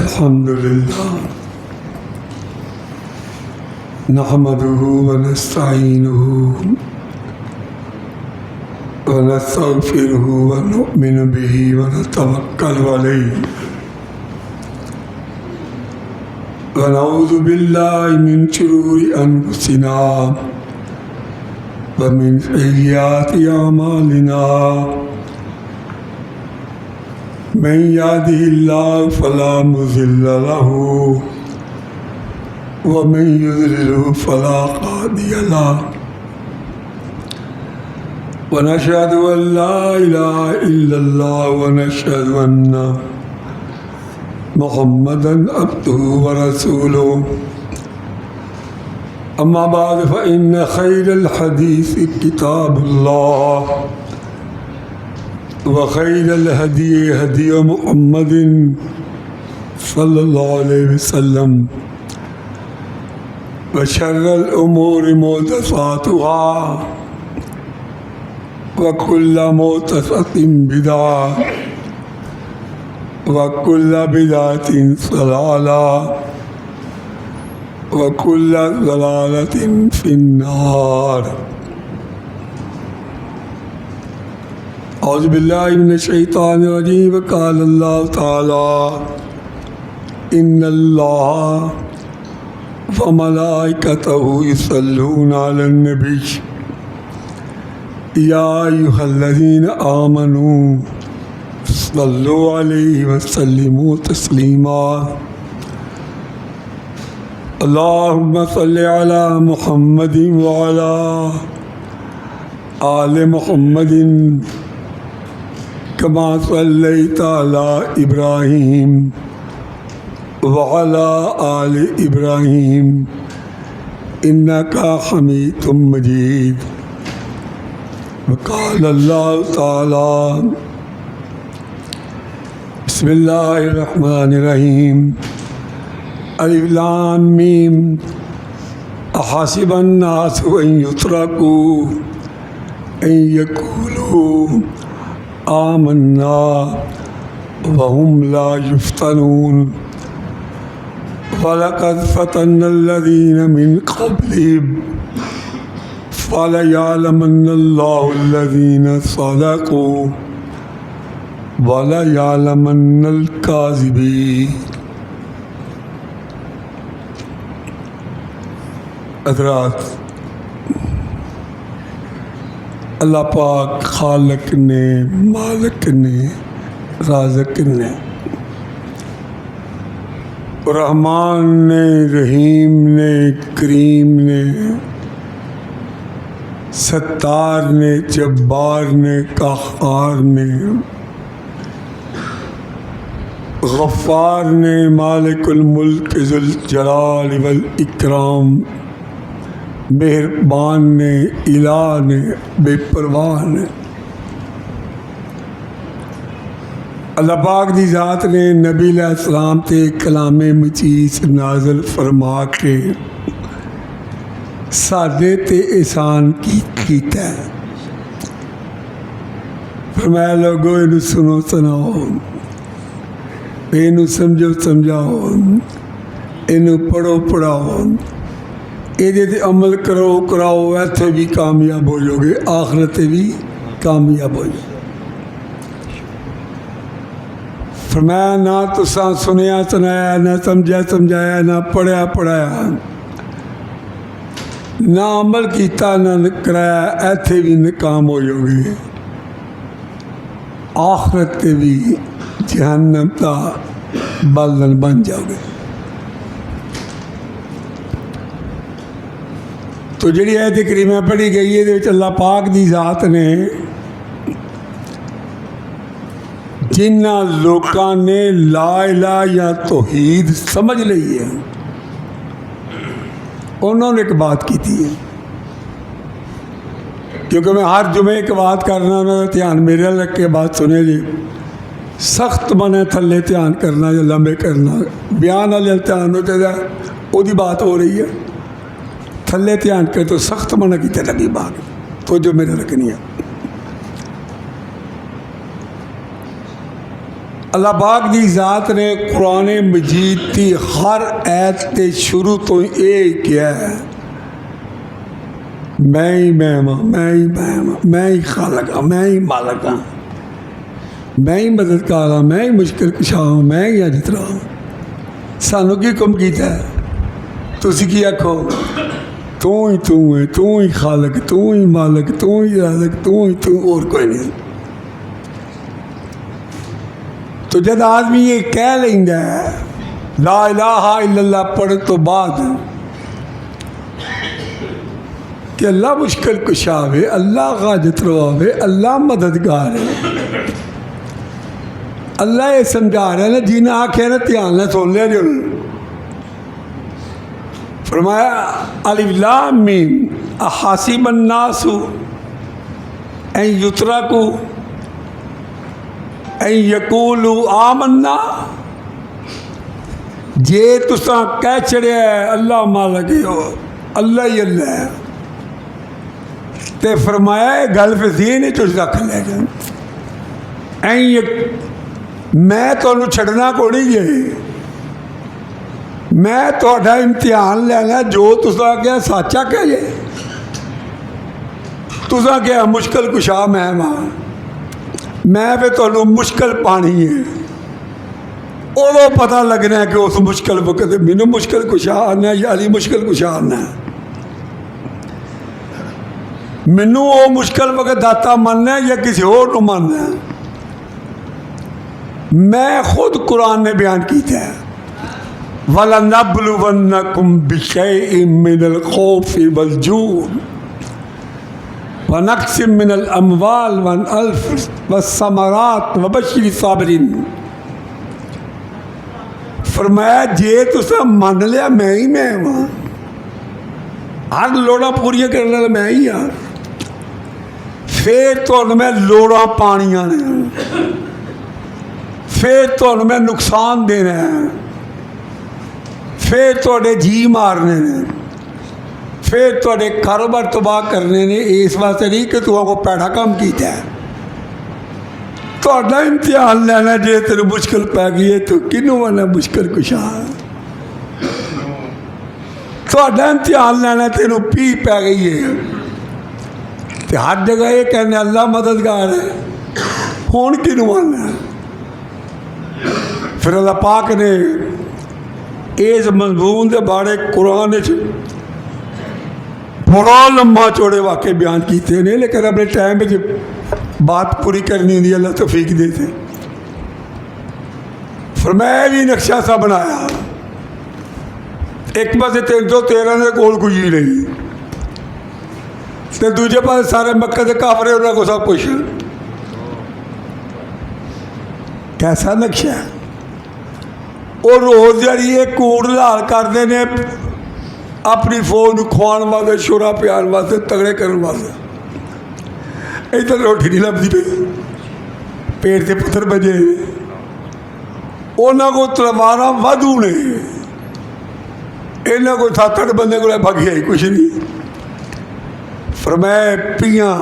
الحمد لله نحمده ونستعينه ونستغفره ونؤمن به ونتوكل عليه ونعوذ بالله من شرور أنفسنا ومن سيئات أعمالنا من يهده الله فلا مضل له ومن يضلل فلا هادي له ونشهد أن لا إله إلا الله ونشهد أن محمدا عبده ورسوله أما بعد فإن خير الحديث كتاب الله وخير الهدي هدي محمد صلى الله عليه وسلم وشر الأمور محدثاتها وكل محدثة بدعة وكل بدعة ضلالة وكل ضلالة في النار. اعوذ باللہ من الشیطان الرجیم. وقال اللہ تعالی ان اللہ وملائکتہ یصلون علی النبی یا ایھا الذین آمنوا صلوا علیہ وسلموا تسلیما. اللہم صل علی محمد وعلی آل محمد كما صليت على إبراهيم وعلى آل إبراهيم إنك حميد مجيد. وقال الله تعالى بسم الله الرحمن الرحيم ألف لام ميم أحسب الناس أن يتركوا أن يقولوا آمنا وهم لا يفتنون ولقد فتنا الذين من قبلهم فليعلمن الله الذين صدقوا وليعلمن الكاذبين. حضرات، اللہ پاک خالق نے، مالک نے، رازق نے، رحمان نے، رحیم نے، کریم نے، ستار نے، جبار نے، قہار نے، غفار نے، مالک الملک ذو الجلال والاکرام، مہربان نے، الہ نے، بے پرواہ نے. اللہ پاک دی ذات نے نبی علیہ السلام تے کلام مجید نازل فرما کے سادے تے احسان کیتا ہے. فرمایا لوگو اینو سنو سناؤ، اینو سمجھو سمجھاؤ، اینو پڑھو پڑھاؤ، یہ عمل کرو کراؤ، ایتھے بھی کامیاب ہو جاؤ گے، آخرت بھی کامیاب ہو جاؤ. فرمایا نہ تساں سنیا سنایا، نہ سمجھا سمجھایا، نہ پڑھیا پڑھایا، نہ عمل کیتا نہ کرایا، ایتھے بھی ناکام ہو جاؤ گے، آخرت بھی جہنم دا بلدن بن جاؤ گے. تو جڑی آیت کریمہ پڑھی گئی ہے اللہ پاک دی ذات نے جنہ لوکاں نے لا الہ یا توحید سمجھ لئی ہے، انہوں نے ایک بات کی تھی ہے. کیونکہ میں ہر جمعے ایک بات کرنا، انہوں نے دھیان میرے رکھ کے بات سنے جی. سخت منے تھلے دھیان کرنا یا لمبے کرنا، بیان والے دھیان ہوتے جائے وہ دی بات ہو رہی ہے. تھلے دھیان کر تو سخت منع کی نبی بات تو جو میرے رکھنی ہے. اللہ پاک دی ذات نے قرآن مجید کی ہر ایت کے شروع تو یہ کیا ہے میں ہی میں ہی خالق ہوں، میں ہی مالک ہوں، میں ہی مددگار ہوں، میں ہی مشکل کشا ہوں، میں ہی اجترا ہوں۔ سانو کی حکم کیتا ہے؟ تسی کی آکھو تو ہے، تو ہی خالق، تو ہی مالک، تو ہی رازق، تو اور کوئی نہیں۔ تو جب آدمی یہ کہہ لینا ہے لا الہ الا اللہ پڑھنے تو بعد کہ اللہ مشکل کشا ہے، اللہ حاجت روا ہے، اللہ مددگار ہے، اللہ یہ سمجھا رہا ہے نا، جینا آنکھیں نا دھیان نہ سن لے جو فرمایا الف لام میم احاسب الناس ان یترکوا ان یقولوا آمنا، جے تساں کہہ چڑیا ہے اللہ مالک ہو، اللہ ہی اللہ ہے، تے فرمایا ہے گل پہ ذہن چ رکھ لے گا میں تمہیں چھڑنا کو نہیں جی، میں تھوڑا امتحان لینا جو تساں کیا سچا کہ جی، تساں کیا مشکل کشا میں پہ تمہیں مشکل پانی ہے، ادو پتہ لگنا ہے کہ اس مشکل وقت مینوں مشکل کشا آنا یا علی مشکل کشا آنا، مینوں وہ مشکل وقت داتا مننا یا کسی اور کو مننا۔ میں خود قرآن نے بیان کیتا ہے وَلَنَبْلُوَنَّكُمْ بِشَيْءٍ مِّنَ الْخَوْفِ وَالْجُوعِ وَنَقْصٍ مِّنَ الْأَمْوَالِ وَالْأَنفُسِ وَالثَّمَرَاتِ وَبَشِّرِ الصَّابِرِينَ۔ فرمایا جے تساں من لیا میں ہی میں ہوں، ہر لوڑا پوریا کرنے والا میں ہی ہوں، پھر تو میں لوڑا پانیاں نے، پھر تو میں نقصان دینا ہے، پھر تھوڑے جی مارنے نے، پھر تھوڑے کاروبار تباہ کرنے نے، اس واسطے نہیں کہ تو کو پیڑا کام کیتا ہے، تھوڑا امتحان لینا جے تیرے مشکل پہ گئی ہے تو کنوں والا مشکل کشا، تھوڑا امتحان لینا تیرے پی پہ گئی ہے، تو ہر جگہ یہ کہنے اللہ مددگار ہے، ہون کنوں والا ہے۔ پھر اللہ پاک نے اس مضمون کے بارے قرآن بڑا لمبا چوڑے واقعے بیان کیتے ہیں، لیکن اپنے ٹائم میں بات پوری کرنی ہوتی اللہ توفیق دیتے۔ فرمایا بھی نقشہ سا بنایا، ایک پاس 313 نے کول کوئی نہیں، تے دوجے پاس سارے مکہ کے کافر انہوں کو سب کچھ، کیسا نقشہ ہے؟ اور روز جڑی یہ کوڑ لال کرتے ہیں اپنی فوج کھوان واسطے، شورا پیان واسطے، تگڑے کرنے واسطے، ادھر روٹی نہیں لبھی پی، پیٹ سے پتھر بجے، انہوں کو تلواراں وادو نے، انہوں کو 7-8 بندے کو بھگیا ہی کچھ نہیں۔ فرمایا پیاں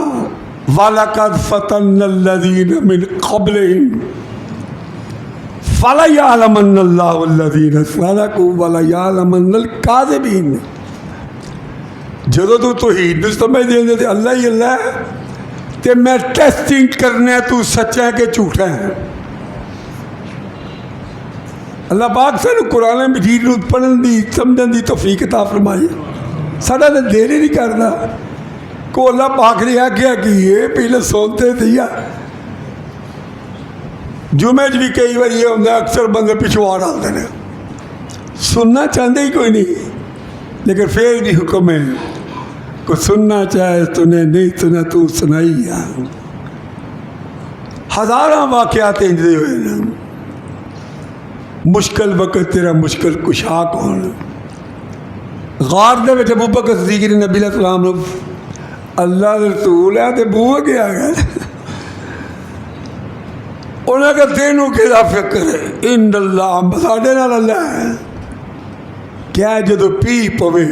وَلَقَدْ فَتَنَّ الَّذِينَ مِنْ قَبْلِهِمْ فَلَيَعْلَمَنَّ اللَّهُ الَّذِينَ صَدَقُوا وَلَيَعْلَمَنَّ الْكَاذِبِينَ۔ جدو تو توحید نو سمجھ دیں تے اللہ ہی اللہ ہے، تے میں ٹیسٹنگ کرنے تو سچا ہے کہ جھوٹا ہے۔ اللہ پاک سے قرآن مجید نو پڑھن دی سمجھن دی توفیق عطا فرمائی، ساڈا تے دیر ہی نہیں کرنا کو اللہ پاک نے آگیا کہ یہ پہلے سنتے تھے یا جمعہ بھی کئی بار یہ ہوتا ہے اکثر بندے پچھوا ڈالتے ہیں، سننا چاہتے ہی کوئی نہیں، لیکن پھر بھی حکم ہے کو سننا چاہے تو نے نہیں سنا تو سنائی ہے۔ ہزاراں واقعات انجدے ہوئے نا، مشکل وقت تیرا مشکل کشا کون، غار دے وچ ابو بکر صدیق نبی علیہ السلام نے اللہ رسول ہے تے بوہ گیا گیا، انہوں نے کہا تینوں کیا فکر ہے، ان اللہ ساڑھے نال اللہ ہے، کیا جدو پی پوے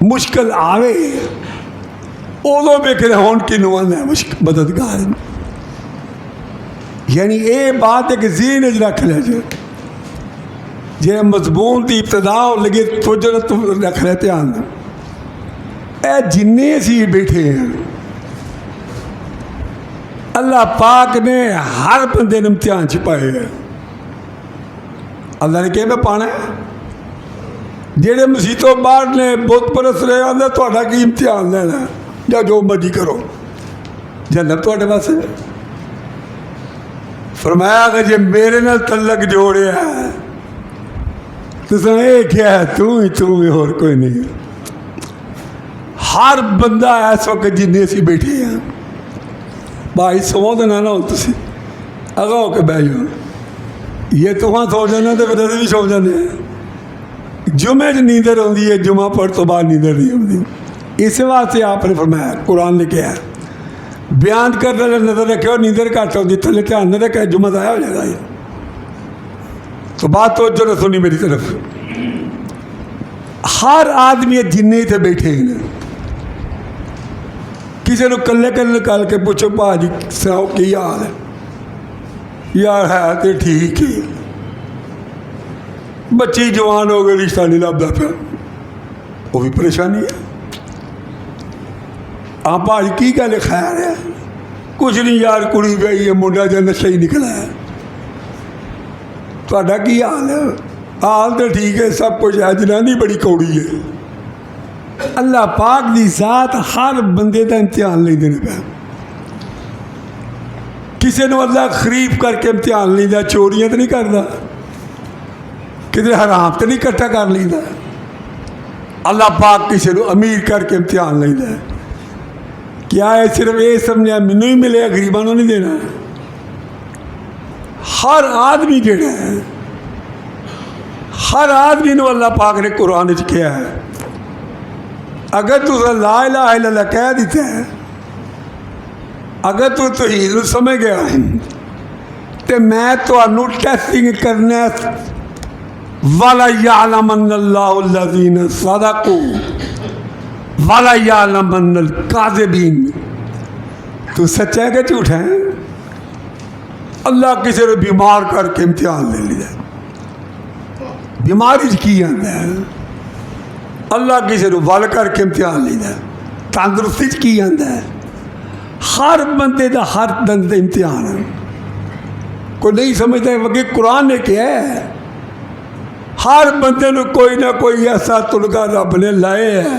مشکل آوے ادو بے کہ ہون کی نوانا ہے مددگار۔ یعنی یہ بات ایک ذہن وچ رکھ لے جی مضمون کی ابتدا ہو لگے توجہ تو رکھ لے دھیان اے جنے اسی بیٹھے ہیں اللہ پاک نے ہر بندے نے امتحان چھپائے ہیں. اللہ نے کہا میں پانا ہے. جہے مسیتوں باہر نے بت پرست رہے آدھا تھوڑا کی امتحان لینا یا جو مرضی کرو جنت تھوڑے پاس. فرمایا کہ جی میرے نال تعلق جوڑے ہے تو یہ کیا ہے تو ہی اور کوئی نہیں. ہر بندہ اس وقت جن اسی بیٹھے ہیں بھائی سو دینا نہ ہو تھی اگاں ہو کے بہ جاؤ. یہ تو وہاں سو جانا تو پھر بھی سو جانے ہیں. جمعے نیندر آتی ہے جمعہ پڑھ تو بعد نیندر نہیں آتی. اس واسطے آپ نے فرمایا قرآن نے کیا بیان کرنے والے نظر رکھے اور نیندر گھٹ ہوتی تھلے دھیان نہ رکھے جمعہ ضائع ہو جائے گا. تو بات توجہ نہ سنی میری طرف. ہر آدمی جن اتنے بیٹھے ہیں کسی نے کلے کلے نکال کے پوچھو بھا جی سناؤ کی حال ہے یار ہے تو ٹھیک ہے بچی جوان ہو گئی رشتہ نہیں لبدا پیا وہ بھی پریشانی ہے. ہاں بھائی کی گل خیر ہے کچھ نہیں یار کڑی پی ہے منڈا جا نشہ ہی نکلا ہے. تھوڑا کی حال ہے؟ حال تو ٹھیک ہے سب کچھ ہے جنانی بڑی کوڑی ہے. اللہ پاک دی ذات ہر بندے کا امتحان نہیں دینے پہ. کسی نے اللہ خریف کر کے امتحان لینا چوریاں تو نہیں کرتا کسی حرام تو نہیں کٹھا کر لینا. اللہ پاک کسی نے امیر کر کے امتحان لینا. کیا ہے صرف یہ سمجھا مینوں ہی ملے غریباں نوں نہیں دینا. ہر آدمی جڑا ہے ہر آدمی نو اللہ پاک نے قرآن وچ کیا ہے اگر تو لا الہ الا اللہ کہہ دیتا ہے اگر تو توحید سمجھ گیا تو میں تمہیں ٹیسٹنگ کرنا وَلَيَعْلَمَنَّ اللَّهُ الَّذِينَ صَدَقُوا وَلَيَعْلَمَنَّ الْكَاذِبِينَ. تو سچا ہے کہ جھوٹ ہے؟ اللہ کسی نے بیمار کر کے امتحان لے لیا. بیماری کی آتا ہے اللہ کسی نے ول کر کے امتحان لینا. تندرستی کی آتا ہے ہر بندے کا ہر دن کا امتحان ہے. کوئی نہیں سمجھتا ہے کہ قرآن نے کیا ہے ہر بندے کو کوئی نہ کوئی ایسا تلکا رب نے لائے ہے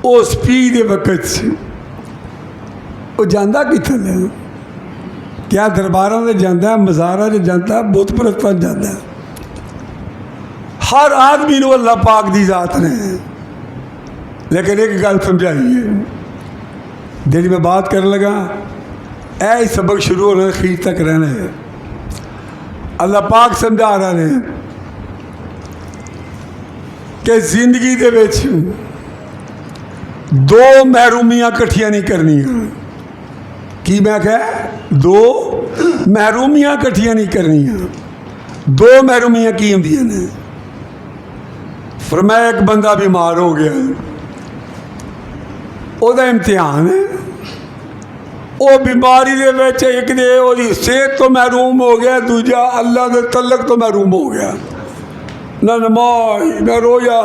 اس پی دے وقت سے وہ جانا کتنے کیا درباروں سے جانا ہے مزاروں سے جانا ہے بت پرستوں سے جانا ہے. ہر آدمی کو اللہ پاک دی ذات نے. لیکن ایک گل سمجھائیے جی میں بات کر لگا اے سبق شروع ہونا خیر تک رہنا ہے. اللہ پاک سمجھا رہا ہے کہ زندگی دے وچ دو محرومیاں کٹھیاں نہیں کرنی. کی میں کہہ دو محرومیاں کٹھیاں نہیں کرنی. دو محرومیاں کی ہوندیاں نے. فرمایا ایک بندہ بیمار ہو گیا وہ امتحان ہے وہ بیماری دے وچ ایک دے وہ صحت تو محروم ہو گیا دوجا اللہ دے تعلق تو محروم ہو گیا. نہ نماز نہ رویا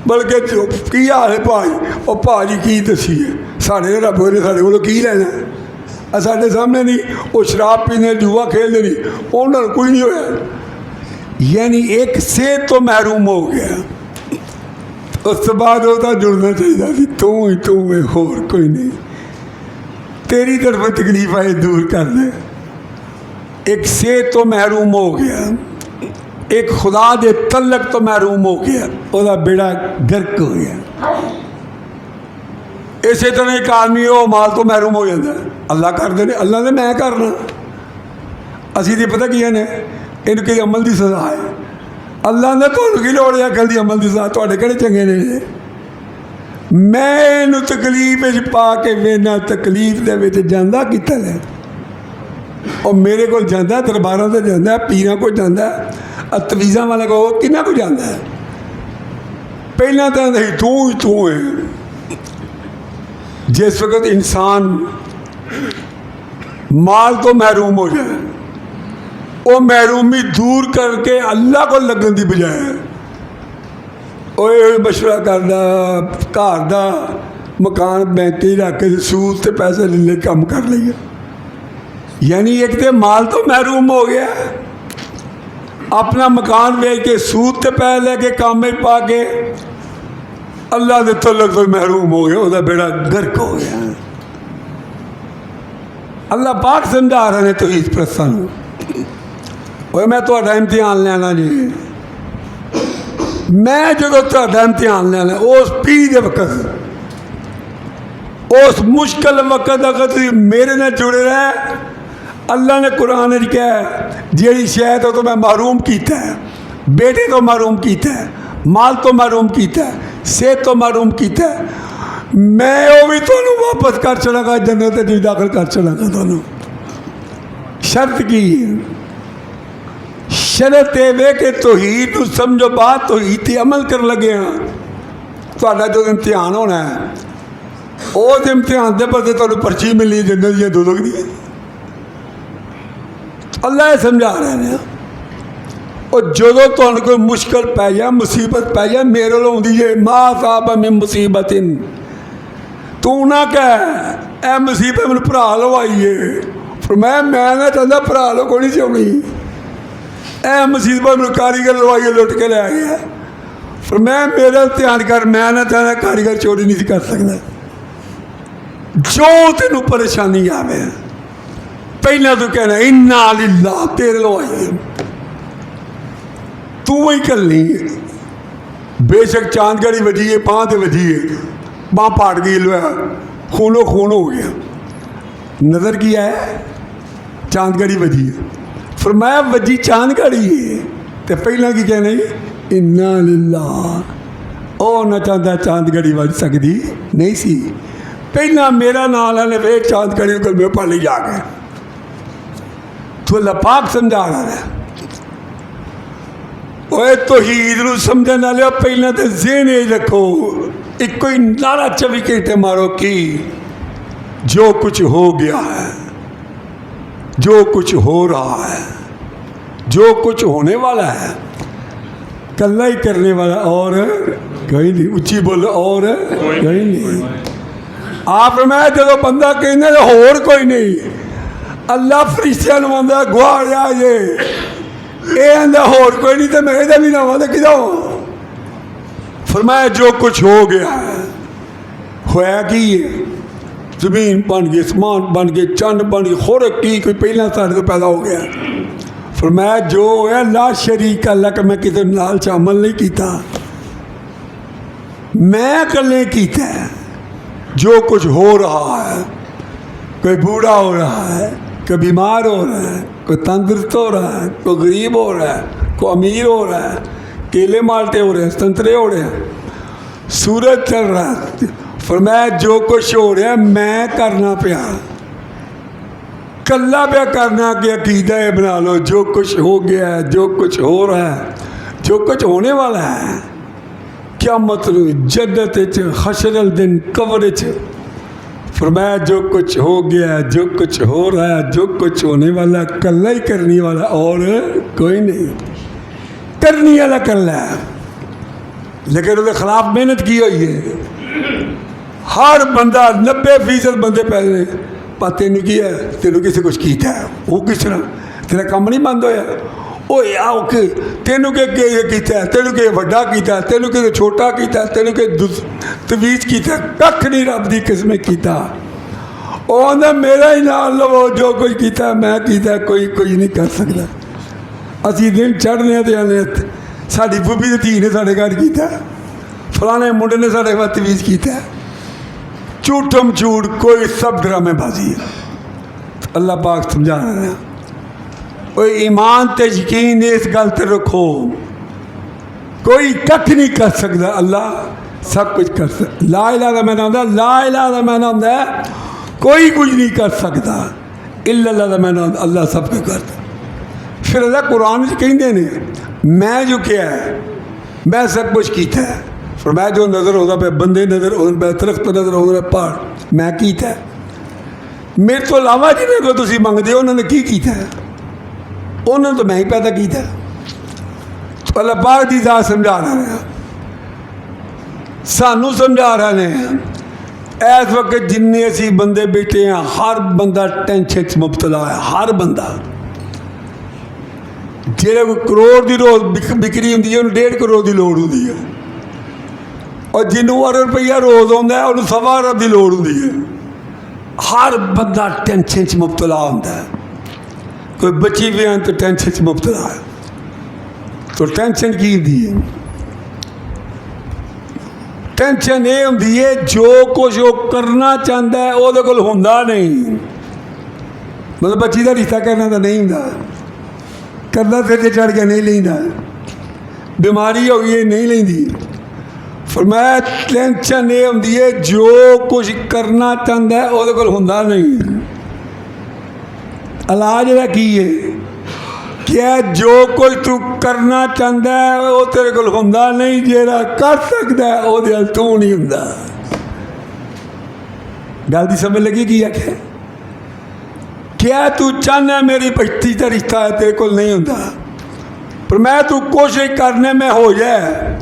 بلکہ کی حال ہے بھائی وہ بھاجی کی دسی ہے سارے رب نے سارے کو کی لینا سارے سامنے نہیں وہ شراب پینے جوا کھیلتے نہیں انہوں کوئی نہیں ہوا. یعنی ایک صحت تو محروم ہو گیا اس کے بعد ہوتا جڑنا چاہیے تو میں اور کوئی نہیں تیری طرف تکلیف آئے دور کر دے. ایک صحت تو محروم ہو گیا ایک خدا دے تعلق تو محروم ہو گیا وہ بیڑا گرک ہو گیا. اسی طرح ایک آدمی وہ مال تو محروم ہو جاتا ہے اللہ کر دے اللہ نے میں کرنا اسی تو پتہ کیا نے ان کے عمل دی سزا ہے. اللہ نے تو کی لوڑ ہے کل دی عمل دی سزا تھوڑے کہڑے چنگے نے. میں تکلیف پا کے وینا تکلیف دے وچ جانا کتنا ہے اور میرے کو جانا درباروں سے جانا پیراں کو جانا تویزاں والا کو کنہ کو جانا ہے. پہلا تو نہیں تو ہے. جس وقت انسان مال تو محروم ہو جائے، وہ محرومی دور کر کے اللہ کو لگن دی بجائے اوے مشورہ کرنا گھر دا مکان بینک رکھ کے سود تے پیسے لے لے کام کر لئے، یعنی ایک تے مال تو محروم ہو گیا، اپنا مکان بیچ کے سود تے پیسے لے کے کام میں پا کے اللہ دے تعلق تو محروم ہو گیا، وہ بیڑا گرک ہو گیا۔ اللہ پاک سمجھا رہے ہیں توحید پرستاں نوں، اوے میں تہاڈا امتحان لینا جی، میں جدو تہاڈا امتحان لینا اس پی دے وقت، اس مشکل وقت اگر تسی میرے نال جڑے رہے، اللہ نے قرآن وچ کہا جیڑی شے تو میں محروم کیتا ہے، بیٹے تو محروم کیتا ہے، مال تو محروم کیتا ہے، صحت تو محروم کیتا ہے، میں وہ بھی تانوں واپس کر چڑھا گا، جنت وچ داخل کر چڑھا گا تانوں۔ شرط کی شرط یہ کہ توحید نوں سمجھو، بات توحید تے عمل کر لگے ہاں، تہاڈا جو امتحان ہونا ہے اس امتحان دے پر تانوں پرچی ملی جنت یا دوزخ دی، اللہ یہ سمجھا رہے ہیں۔ اور جدو تانوں کوئی مشکل پی جائے، مصیبت پی جائے، میرے لوگ دیجیے ما صاحب من مصیبت، تو نہ کہہ اے مصیبت میں بھرا لو آئیے، فرمایا میں نہ چاہتا بھرا لو کوئی نہیں چاہنی، اے مصیبت میں کاریگر لوائیے لٹ کے لے گیا، فرمایا میرا امتحان کر، میں نہ چاہتا کاریگر چوری نہیں کر سکتا، جو تینوں پریشانی آوے پہلے تو کہنا انا للہ، تیرے لو آئیے، تو وہی کر لیں، بے شک چاند گڑی وجی ہے، پاں تے وجی ہے، باں پاٹ گئی لویا، خونو خون ہو گیا، نظر کیا ہے چاند گڑی وجی ہے، فرمایا وجی چاند گڑی ہے، تو پہلے کی کہنا انا للہ، او نہ چاہتا چاند گڑی وج سکتی نہیں سی، پہلا میرا نال ہے نے چاند گڑی کو میں پڑھ لی جا گئے، تو اللہ پاک سمجھا رہا ہے۔ اوے توحید نوں سمجھن والے پہلے تے ذہن وچ رکھو، ایک کوئی نعرہ 24 گھنٹے مارو کی جو کچھ ہو گیا ہے، جو کچھ ہو رہا ہے، جو کچھ ہونے والا ہے، کلہ ہی کرنے والا اور کوئی نہیں، اچھی بولو اور کوئی نہیں۔ آپ میں جدو بندہ کہنے ہور کوئی نہیں، اللہ فرشتیاں نوں آندا گواہ آ یہ آدھا ہور کوئی نہیں تو میں یہ بھی نہ ہوا تو کدھر ہوں، فرمایا جو کچھ ہو گیا ہے، ہویا کی زمین بن گئی، اسمان بن گئے، چند بن گئی، خورک کی کوئی پہلا سارے تو پیدا ہو گیا، فرمایا جو ہے لا شریک اللہ کا میں کسی نال شامل نہیں کیتا، میں کلے کیتا ہے، جو کچھ ہو رہا ہے، کوئی بوڑھا ہو رہا ہے، کوئی بیمار ہو رہا ہے، کوئی تندرست ہو رہا ہے، کوئی غریب ہو رہا ہے، کوئی امیر ہو رہا ہے، کیلے مالٹے ہو رہے ہیں، سنترے ہو رہے ہیں، سورج چل رہا ہے، فرمایا جو کچھ ہو رہا ہے میں کرنا پیا، کلہ پیا کرنا کہ عقیدہ بنا لو، جو کچھ ہو گیا ہے، جو کچھ ہو رہا ہے، جو کچھ ہونے والا ہے، قیامت جنت حشر الدن قبر، فرمایا جو کچھ ہو گیا، جو کچھ ہو رہا ہے، جو کچھ ہونے والا، کلہ ہی کرنے والا اور کوئی نہیں، کرنے والا کلہ ہے، لیکن اس کے خلاف محنت کی ہوئی ہے، ہر بندہ 90% بندے پہلے پا تینوں کیا ہے، تینوں کسی کچھ کیتا ہے، وہ کس طرح تیرا کام نہیں بند ہویا، اوے آؤ کہ تینوں کے کیتا ہے، تینوں کے وڈا کیتا ہے، تینوں کے چھوٹا کیتا ہے، تینوں کے تویز کیتا ہے، ککھ نہیں رب دی قسمیں کیتا، وہ آدھا میرا ہی نام لو، جو کچھ کیتا ہے میں کیتا ہے، کوئی نہیں کر سکتا، اسی دن چڑھنے تے آنے ساری بوبی دی دھی نے سارے گھر کیتا ہے، فلانے منڈے نے سارے گھر تویز کیتا ہے، جھوٹم جھوٹ کوئی سب ڈرامے بازی ہے، اللہ پاک سمجھا رہے ہیں۔ کوئی ایمان تے یقین اس گل تے رکھو، کوئی کچھ نہیں کر سکتا، اللہ سب کچھ کر سکتا، لا الہ الا میں نام ہے، لا الہ الا میں نام ہے، کوئی کچھ نہیں کر سکتا، الا اللہ میں نام، اللہ سب کچھ کرتا۔ پھر اللہ قرآن کہندے نے میں جو کیا ہے میں سب کچھ کیتا ہے، فرمایا جو نظر ہوتا پہ بندے نظر ہوتا پہ، درخت نظر ہوتا پہ، پہاڑ میں کیتا ہے، میرے تو علاوہ جنہیں کو تسی منگتے ہو انہوں نے کی کیتا ہے؟ انہوں نے تو میں ہی پیدا کیتا ہے۔ تو اللہ پاک دی ذات سمجھا رہا ہے، سانو سمجھا رہے ہیں۔ اس وقت جن اسی بندے بیٹھے ہیں ہر بندہ ٹینشن سے مبتلا ہے، ہر بندہ۔ جہاں کوئی کروڑ دی روز بکری ہوں انہوں 1.5 کروڑ دی لوڑ ہوتی ہے، اور جنوں ارب روپیہ روز آتا ہے انہوں 1.25 ارب دی لوڑ ہوتی ہے۔ ہر بندہ ٹینشن سے مبتلا ہوتا ہے، کوئی بچی بھی ہیں تو ٹینشن سے مبتلا ہے۔ تو ٹینشن کی ہوتی ہے؟ ٹینشن یہ ہوتی ہے جو کچھ وہ کرنا چاہتا ہے وہ کول ہوندا نہیں، مطلب بچی کا رشتہ کرنا تو نہیں ہوندا، کرنا سر سے چڑھ کے نہیں لینا، بیماری ہو گئی نہیں لیندی۔ فرمایا ٹینشن یہ ہوتی ہے جو کچھ کرنا چاہتا ہے وہ کول ہوندا نہیں۔ علاج کا کی ہے؟ کیا جو کچھ تو کرنا چاہتا ہے وہ تیرے کول ہوندا نہیں، جیڑا کر سکتا ہے وہ دل تو نہیں ہوندا۔ گل دی سمجھ لگی کی ہے؟ کیا تو چاہنا میری بچی کا رشتہ ہے تیرے کول نہیں ہوندا، پر میں تو کوشش کرنے میں ہو جائے،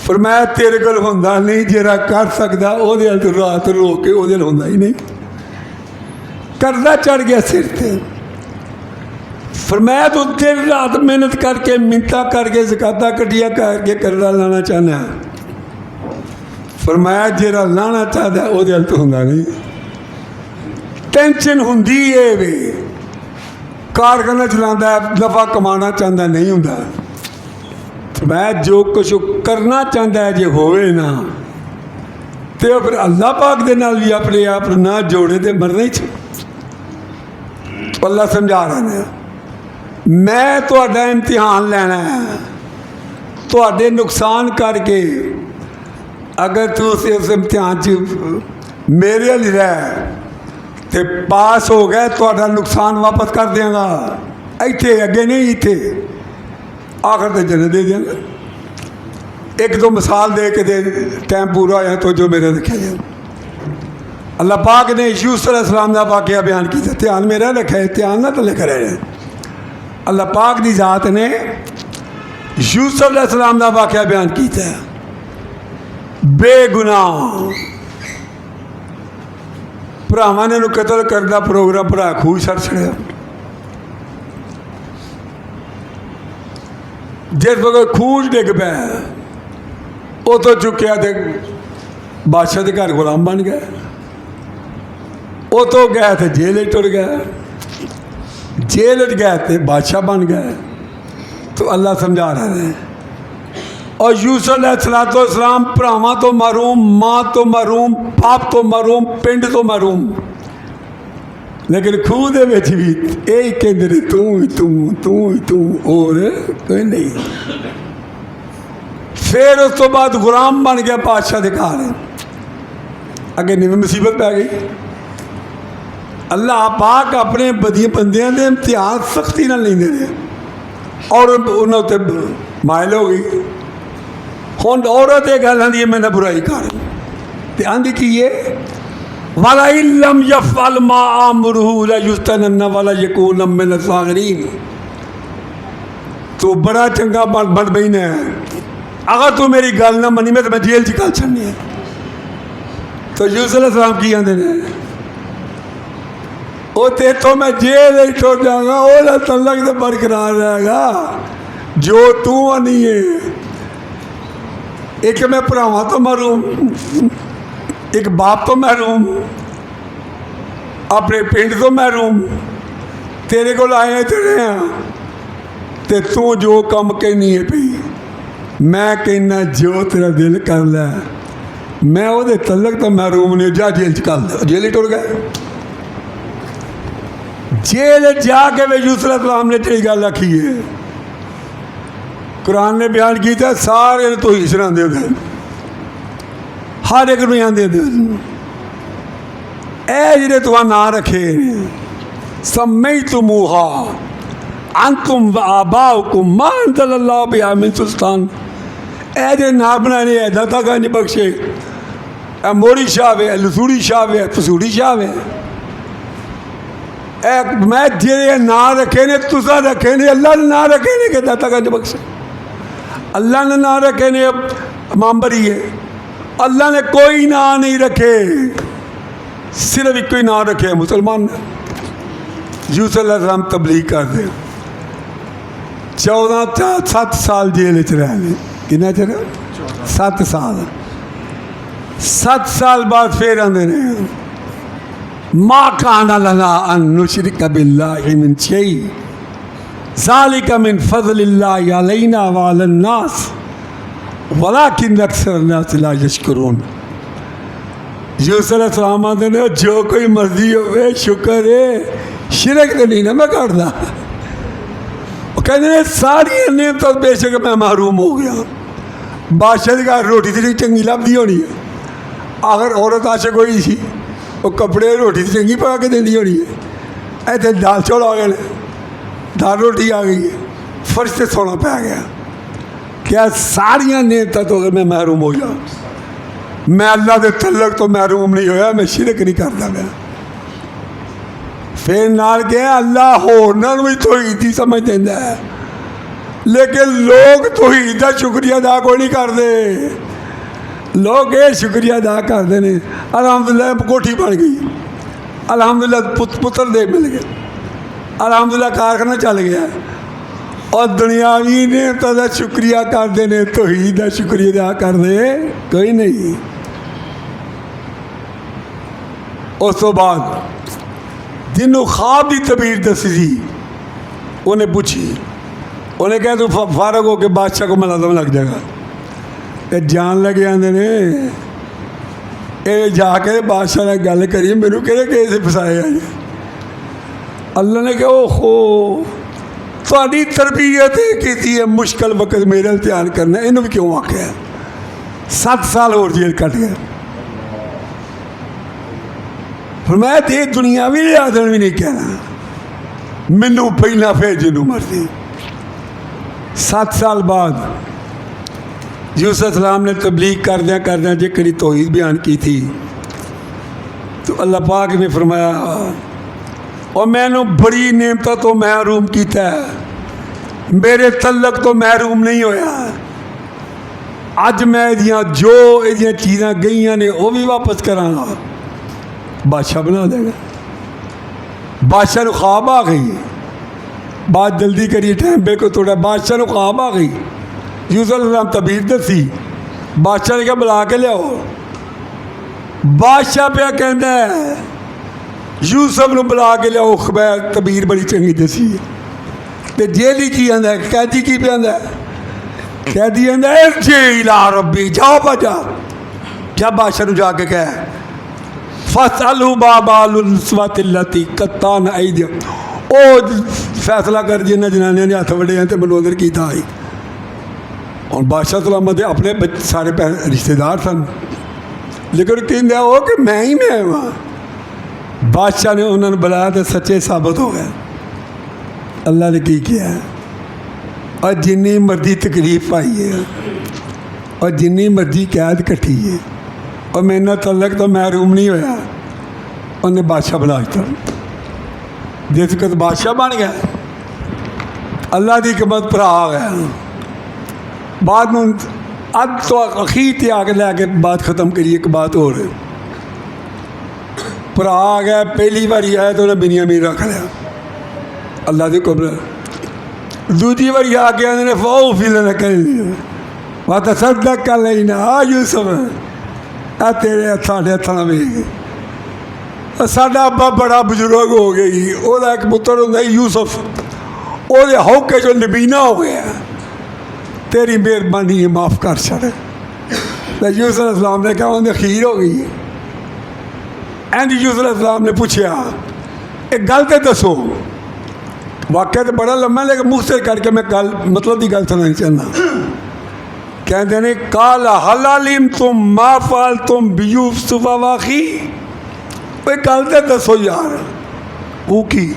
فرمایا تیرے کول ہوندا نہیں، جیڑا کر سکتا وہ دل تو رات رو کے وہ دل ہوندا ہی نہیں، قرضہ چڑھ گیا سر تے۔ فرمایا تو دن رات محنت کر کے منتاں کر کے زکاتاں کٹیا کر کے قرضہ لانا چاہنا ہے، فرمایا جیڑا لانا چاہتا ہے وہ دل تو ہوندا نہیں۔ ٹینشن ہوندی ہے وے کارخانہ چلاتا ہے نفع کمانا چاہتا نہیں ہوندا، فرمایا جو کچھ کرنا چاہتا ہے جے ہوئے نا تو پھر اللہ پاک دے نال بھی اپنے آپ نہ جوڑے تے مرنا ہی چاہیے۔ تو اللہ سمجھا رہا ہے میں تہاڈا امتحان لینا ہے، تہاڈے نقصان کر کے اگر تو اس امتحان چ میرے لیے رہ تے پاس ہو گئے تہاڈا نقصان واپس کر دیاں گا، ایتھے اگے نہیں ایتھے آخر تے جنت دے دیاں گا۔ ایک دو مثال دے کے دے ٹائم پورا ہوا تو جو میرے رکھے جائے۔ اللہ پاک نے یوسف علیہ السلام کا واقعہ بیان کیا، دھیان میرا رکھے، دھیان نہ تلے کرے۔ اللہ پاک دی ذات نے یوسف علیہ السلام کا واقعہ بیان کیا، بے گناہ بھراواں نے قتل کرنا پروگرام بھرا خوہ سڑ چڑیا۔ جس وقت خوہ ڈگ پیا وہ تو چکیا تے بادشاہ کے گھر غلام بن گئے، وہ تو گئے تھے جیل ٹر گئے، جیل گئے تھے بادشاہ بن گئے۔ تو اللہ سمجھا رہے ہیں اور یوسف علیہ السلام بھراواں تو محروم، ماں تو محروم، باپ تو محروم، پنڈ تو محروم، لیکن خوہ دے وچ بھی یہی کہندے نے تو اور کوئی نہیں۔ پھر اس تو بعد غلام بن گیا بادشاہ دے گھر، اگے نہیں مصیبت پی گئی۔ اللہ پاک اپنے بدیاں بندیاں دے امتحان سختی نہ لیندے نے اور انہوں تے مائل ہو گئی۔ ہوں عورت یہ گل آتی ہے میں نہ برائی کر تے آندھی کی ہے وَلَئِن لَّمْ يَفْعَلْ مَا آمُرُهُ لَيُسْجَنَنَّ وَلَيَكُونَ مِنَ الصَّاغِرِينَ۔ تو بڑا چنگا بن بہن ہے، اگر تو میری گل نہ منی میں جیل چ گل چھڑنی ہے۔ تو یوسف علیہ السلام کی آندے نے وہ تو میں جیل ہی چھوڑ جاؤں گا، وہ تعلق تو برقرار رہے گا جو تو نہیں ہے۔ ایک میں بھراواں تو محروم، ایک باپ تو محروم، اپنے پنڈ تو محروم، تیرے کو آئے تیرے ہیں تے تو جو کم کہنی ہے پی میں کہنا جو تیرا دل کر لے، میں وہ تعلق تو محروم نہیں، جا جیل چکال دے، جیل ہی ٹر گئے۔ جیل جا کے میں یوسف علیہ السلام نے جی گل آخی ہے، قرآن نے بیان کیا سارے تو ہی سنا دے دے، ہر ایک نو آدھے دے اے جڑے تو نہ رکھے سمیتموہا انتم و آباؤکم ما انزل اللہ بہا من سلطان، اے جڑے نہ بنانے اے داتا کا نہیں بخشے، اے موری شاہ ہے، لسوڑی شاہ ہے، پسوڑی شاہ ہے، میں جی نا رکھے نے تسا رکھے نے اللہ نے نا رکھے نے کہ داتا گنج بخش اللہ نے نا رکھے نے امام بری ہے اللہ نے کوئی نا نہیں رکھے صرف ایک کوئی نا رکھے مسلمان نے یوسف علیہ السلام تبلیغ کر دے 7 سال جیل چ رہے کنا چر 7 سال 7 سال بعد پھر آدھے نے ما کان لنا ان نشرک باللہ من شیء ذالک من فضل اللہ علینا وعلی الناس ولکن اکثر الناس لا یشکرون یوسف علیہ السلام آدھے نے جو کوئی مرضی ہوئے شکر ہے شرک تو نہیں نا میں کرتا وہ کہتے ہیں ساری نعمتوں بے شک میں محروم ہو گیا بادشاہ کا روٹی تھی چنگی لبھی ہونی ہے آخر عورت عاشق ہوئی سی وہ کپڑے روٹی چنگی پکا کے دینی ہونی ہے ایسے دال چول آ گئے دال روٹی آ گئی ہے فرش سے سونا پہ گیا کیا ساریاں نعمتوں تو اگر میں محروم ہو جاؤں میں اللہ دے تعلق تو محروم نہیں ہویا میں شرک نہیں کرتا میں پھر نال گیا اللہ ہونا بھی توحیدی سمجھ دینا ہے لیکن لوگ توحید کا شکریہ ادا کوئی نہیں کرتے لوگ یہ شکریہ ادا کرتے ہیں الحمدللہ کوٹھی بن گئی الحمدللہ پتر دے مل گئے الحمدللہ کارخانہ چل گیا اور دنیاوی نے تو شکریہ کرتے ہیں توحید کا شکریہ ادا کرتے کوئی نہیں اس تو بعد جنہوں خواب کی تعبیر دسی تھی انہیں پوچھی انہیں کہا تو فارغ ہو کے بادشاہ کو ملازم لگ جائے گا کہ جان لگے آدھے نے یہ جا کے بادشاہ نے گل کری میرے کہڑے کیسے پھسائے آئے اللہ نے کہا او ہو تھوڑی تربیت کی ہے مشکل وقت میرا امتحان کرنا انہوں بھی کیوں آخیا 7 سال اور جیل کٹ گیا فرمایا تے دنیاوی لحاظ بھی نہیں کہنا مینوں پہلا پھر جنوں مرضی 7 سال بعد یوسف علیہ السلام نے تبلیغ کردیا جی کڑی توحید بیان کی تھی تو اللہ پاک نے فرمایا اور میں نے بڑی نعمتوں تو محروم کیتا ہے میرے تعلق تو محروم نہیں ہویا اج میں جو یہ چیزاں گئیاں نے وہ بھی واپس کراں گا بادشاہ بنا دے گا بادشاہ نے خواب آ گئی بات جلدی کریے ٹائم پہ کو تھوڑا بادشاہ نے خواب آ گئی یوسف علیہ السلام تعبیر دسی بادشاہ نے کہا بلا کے لیاؤ بادشاہ پہ کہنا ہے یوسف نے بلا کے لیاؤ خبر تعبیر بڑی چنگی دسی تے جیلی کی آندا ہے قیدی کی پہ آندا ہے قیدی آندا ہے ارجع الی ربی جاؤ بجا کیا بادشاہ نے جا کے کہا فَاسْأَلُوا مَا بَالُ النِّسْوَةِ اللَّاتِي قَطَّعْنَ أَيْدِيَهُنَّ او فیصلہ کر جنہیں جنانیاں نے ہاتھ وڈے ہیں تے منوذر کیتا آئی اور بادشاہ سلامت اپنے سارے رشتہ دار سن لیکن کہندے ہو کہ میں ہی میں ہوں بادشاہ نے انہوں نے بلایا تو سچے ثابت ہو گئے اللہ نے کی کیا ہے اور جنی مرضی تکلیف پائی ہے اور جنی مرضی قید کٹھی ہے اور میں نے تعلق تو محروم نہیں ہویا انہیں بادشاہ بلا دیتا جس وقت بادشاہ بن گیا اللہ کی حکمت پر آ گیا بعد میں اب تو اخیر تے آ کے لے کے بات ختم کریے ایک بات اور پر آ گیا پہلی باری آیا تو انہیں بنیامین رکھ لیا اللہ کی قبر دوسری باری آ کے انہوں نے فاؤ فیل کر لیا تصدق کر لینا آ یوسف آ تیرے ساڈے ہاتھوں میں ساڈا ابا بڑا بزرگ ہو گئی وہ ایک پتر ہوتا یوسف وہ ہوکے جو نبینا ہو گیا تیری مہربانی ہے معاف کر چڑھ یوسف علیہ السلام نے کہا انہیں خیر ہو گئی یوسف علیہ السلام نے پوچھا ایک گل تو دسو واقعہ تو بڑا لمبا لیکن منہ سے کر کے میں گل مطلب کی گل سنانی چاہنا کہتے ہیں قال هل علمتم ما فعلتم بيوسف واخي کوئی گل تو دسو یار وہ کی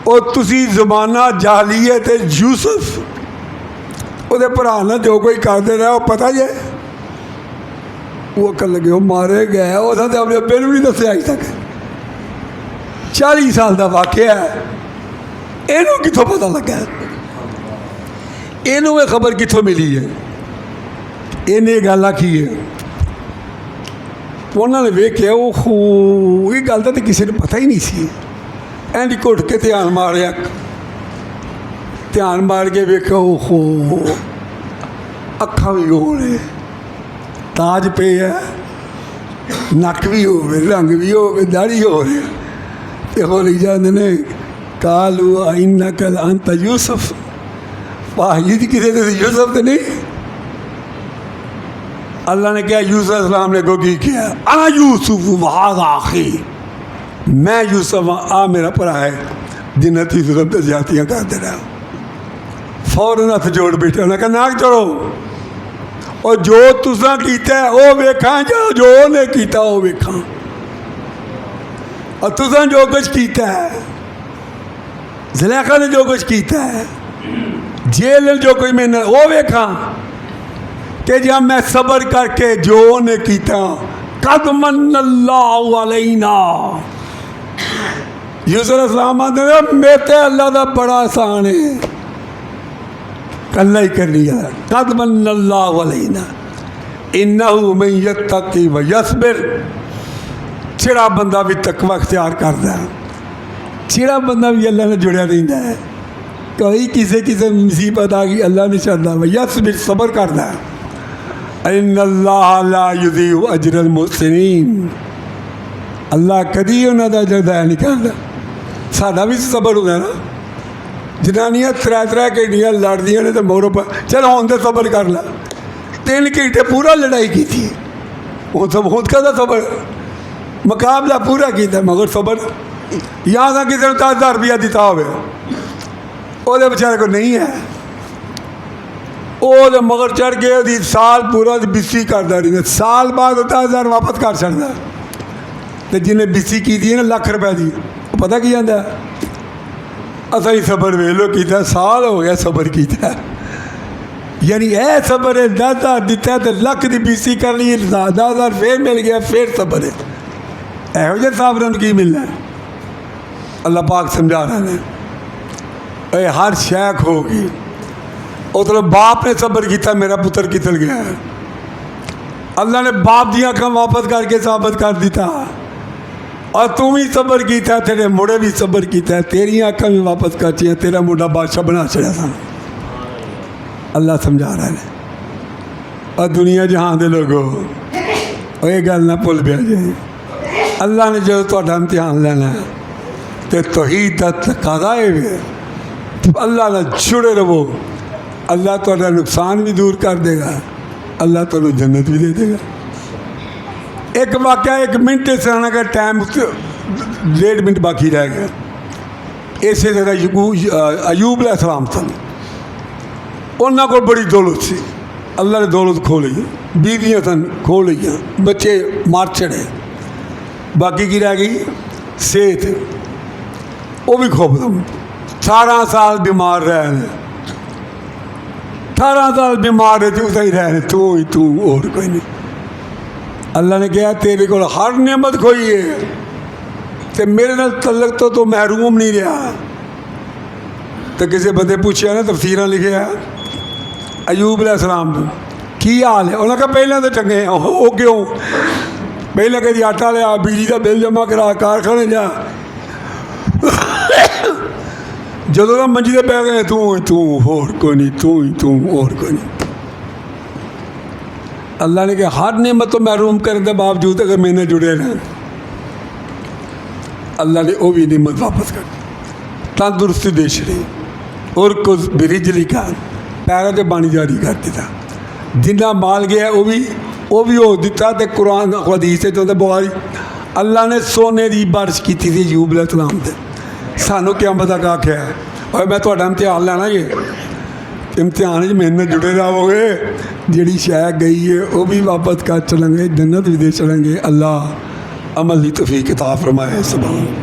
اور تسی زمانہ جاہلیت یوسف وہ بھرا نہ جو کوئی کرتے رہے وہ پتہ جے وہ کر لگے وہ مارے گئے وہ اپنے ابے نوں نہیں دسے اج تک 40 ਸਾਲ ਦਾ ਵਾਕਿਆ ਹੈ। ਇਹਨੂੰ ਕਿੱਥੋਂ ਪਤਾ ਲੱਗਾ? ਇਹਨੂੰ ਇਹ ਖਬਰ ਕਿੱਥੋਂ ਮਿਲੀ ਹੈ? ਇਹਨੇ ਇਹ ਗੱਲ ਆਖੀ ਹੈ। ਉਹਨਾਂ ਨੇ ਵੇਖਿਆ ਉਹ ਇਹ ਗੱਲ ਦਾ ਤਾਂ ਕਿਸੇ ਨੂੰ ਪਤਾ ਹੀ ਨਹੀਂ ਸੀ। ਐਂਡੀ ਘੁੱਟ ਕੇ ਧਿਆਨ ਮਾਰਿਆ, ਧਿਆਨ ਮਾਰ ਕੇ ਵੇਖਿਆ ਉਹ ਅੱਖਾਂ ਵੀ ਹੋ ਨੇ, ਤਾਜ ਪਏ ਹੈ, ਨੱਕ ਵੀ ਹੋਵੇ, ਰੰਗ ਵੀ ਹੋਵੇ, ਦਾੜੀ ਹੋ ਰਿਹਾ। ਤੇ ਹੋ ਲਈ ਜਾਂਦੇ ਨੇ ਕਾਲੂ ਇੰਨਕ ਅੰਤ ਯੂਸਫ, ਭਾਈ ਜੀ ਕਿਸੇ ਦੇ ਯੂਸਫ ਤੇ ਨਹੀਂ। اللہ نے کہا یوسف علیہ السلام نے کو کی کیا؟ انا یوسف وہذا اخی، میں یوسف ہاں، میرا بھرا ہے جنتی ظلم تے زیادتیاں کرتے رہا۔ فوراً ہاتھ جوڑ بیٹھے، انہوں نے کہا ناک جوڑو، اور جو تساں کیتا ہے وہ ویکھاں، جو نے کیتا وہ ویکھاں، اور تساں جو کچھ کیتا ہے، زلیخا نے جو کچھ کیتا ہے، جیل جو کوئی میں نے وہ ویکھاں، کہ جب میں صبر کر کے جو نے کیتا قد من اللہ علینا۔ یوسف علیہ السلام آتے ہیں میرے اللہ دا بڑا احسان ہے، اللہ ہی کر لیا۔ قد من اللہ علینا انہ من یتقی و یصبر، چھڑا بندہ بھی تقوی اختیار کرتا ہے، چھڑا بندہ بھی اللہ نے جڑیا رہتا ہے۔ کوئی کسی مصیبت آ گئی اللہ نے چڑھتا ہے، یصبر صبر کرتا ہے۔ ان اللہ لا یضیع اجر المحسنین، اللہ کدی انہوں کا اجر ضائع نہیں کرتا۔ ساڈا بھی صبر ہوتا ہے نا، جنانیاں 3 گھنٹے لڑدیاں نے تو موروں پر چلو ہوں تو صبر کر لا، 3 گھنٹے پورا لڑائی کی تھی، وہ سب خود کا صبر مقابلہ پورا کیا، مگر صبر یہاں کا کسی نے 10,000 روپیہ دیتا ہوئے وہ بیچارے کو نہیں ہے، وہ مگر چڑھ کے سال پورا بسی کرتا رہتا، سال بعد 10,000 واپس کر چڑھتا، تو جنہیں بسی کی تھی نا ₹1,00,000 دی، وہ پتہ کی جاتا ہے اصل ہی صبر ویلو کیتا، سال ہو گیا صبر کیتا، یعنی اے صبر ہے 10,000 دیتا ہے تو لکھ دی بسی کر لی، 10,000 پھر مل گیا، پھر صبر ہے۔ ایہو جہے صابروں کی ملنا ہے؟ اللہ پاک سمجھا رہا ہے اے ہر شیخ ہوگی، ادھر باپ نے صبر کیتا، میرا پتر کتل گیا ہے، اللہ نے باپ دی آنکھاں واپس کر کے ثابت کر دیتا، اور تم بھی صبر کیتا، تیرے مڑے بھی صبر کیتا ہے، تیری آنکھاں بھی واپس کر چاہیے، تیرا مڑا بادشاہ بنا چڑھا تھا۔ اللہ سمجھا رہا ہے۔ اور دنیا جہاں دے لوگوں اور یہ گل نہ بھول پیا جائے، اللہ نے جو تہاڈا امتحان لینا ہے تو توحید دا تقاضا ہے، اللہ نہ جڑے رہو، اللہ تہاڈا نقصان بھی دور کر دے گا، اللہ تمہیں جنت بھی دے دے گا۔ ایک واقعہ 1 منٹ سنانا کا ٹائم 1.5 منٹ باقی رہ گیا۔ اسی طرح ایوب علیہ السلام سن، انہوں کو بڑی دولت سی، اللہ نے دولت کھو لی، بیویاں سن کھو لیا، بچے مار چڑھے، باقی کی رہ گئی صحت، وہ بھی کھو ختم۔ 18 سال بیمار رہے، 18 سال بیمار رہے تھے، اسے ہی رہے تو اور کوئی نہیں۔ اللہ نے کہا تیرے کو ہر نعمت کھوئی ہے، تو میرے نال تعلق تو محروم نہیں رہا۔ تو کسی بندے پوچھا نا، تفسیراں لکھے ہے ایوب علیہ السلام کی حال ہے، انہوں نے کہا پہلے تو چنگے ہیں۔ وہ کیوں؟ پہلے کہ آٹا لیا، بجلی کا بل جمع کرا، کارخانے جا، جدوں کا منجی پہ گئے تو اور کوئی نہیں، تو اور کوئی نہیں۔ اللہ نے کہا ہر نعمت تو محروم کرنے کے باوجود اگر میں نے جڑے رہے، اللہ نے وہ بھی نعمت واپس کر دی، تندرستی دے چڑی، اور کچھ برجلی کا پیروں سے پانی جاری کر دیتا، جنہ مال گیا وہ بھی ہو دیتا۔ تو قرآن حدیث سے جو بخاری، اللہ نے سونے کی بارش کی تھی ایوب علیہ السلام سے، سانو قیامت تک آخیا ہے اور میں تہاڈا امتحان لینا، یہ امتحان محنت جڑے رہو گے، جڑی شے گئی ہے وہ بھی واپس کر چلیں گے، جنت بھی دے چلیں گے۔ اللہ عمل کی توفیق عطا فرمائے۔ سبحان اللہ۔